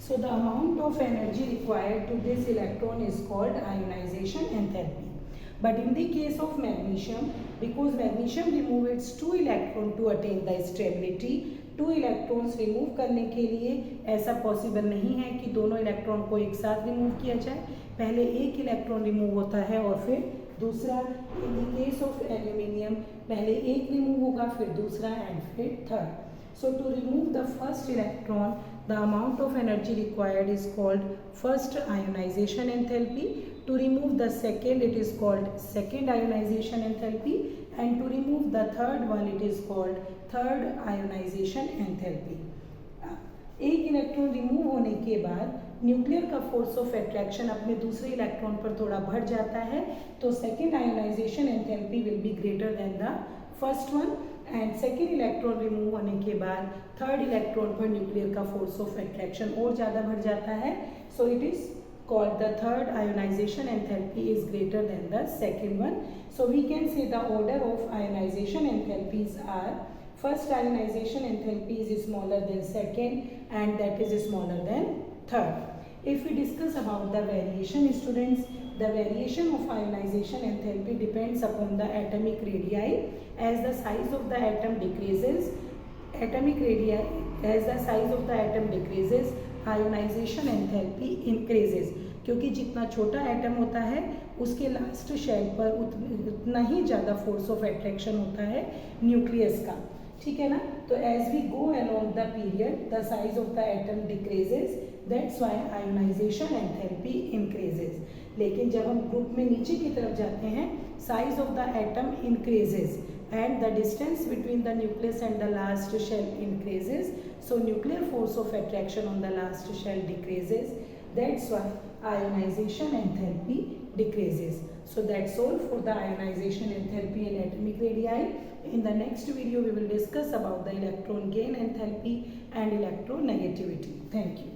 So the amount of energy required to this electron is called ionization enthalpy. But in the case of magnesium, because magnesium remove its 2 electron to attain the stability, 2 electrons remove करने के लिए ऐसा possible नहीं है कि दोनों electron को एक साथ रिमूव किया जाए। पहले एक इलेक्ट्रॉन रिमूव होता है और फिर दूसरा। In the case of aluminium पहले एक रिमूव होगा, फिर दूसरा एंड फिर third. So to remove the first electron, the amount of energy required is called first ionization enthalpy. To remove the second, it is called second ionization enthalpy, and to remove the third one, it is called third ionization enthalpy. एक electron remove होने के बाद nuclear का force of attraction अपने दूसरे electron पर थोड़ा बढ़ जाता है, तो second ionization enthalpy will be greater than the first one, and second electron remove होने के बाद थर्ड इलेक्ट्रॉन पर न्यूक्लियर का फोर्स ऑफ अट्रैक्शन और ज़्यादा बढ़ जाता है। So it is called the third ionization enthalpy is greater than the second one. So we can say the order of ionization enthalpies are: first ionization enthalpy is smaller than second, and that is smaller than third. If we discuss about the variation, students, the variation of ionization enthalpy depends upon the atomic radii. As the size of the atom decreases, as the size of the atom decreases, ionization enthalpy increases. क्योंकि जितना छोटा atom होता है उसके last shell पर उतना ही ज़्यादा force of attraction होता है न्यूक्लियस का, ठीक है ना। तो as we go along the period the size of the atom decreases, that's why ionization enthalpy increases. लेकिन जब हम ग्रुप में नीचे की तरफ जाते हैं, size of the atom increases and the distance between the nucleus and the last shell increases, so nuclear force of attraction on the last shell decreases. That's why ionization enthalpy decreases. So that's all for the ionization enthalpy and atomic radii. In the next video we will discuss about the electron gain enthalpy and electronegativity. Thank you.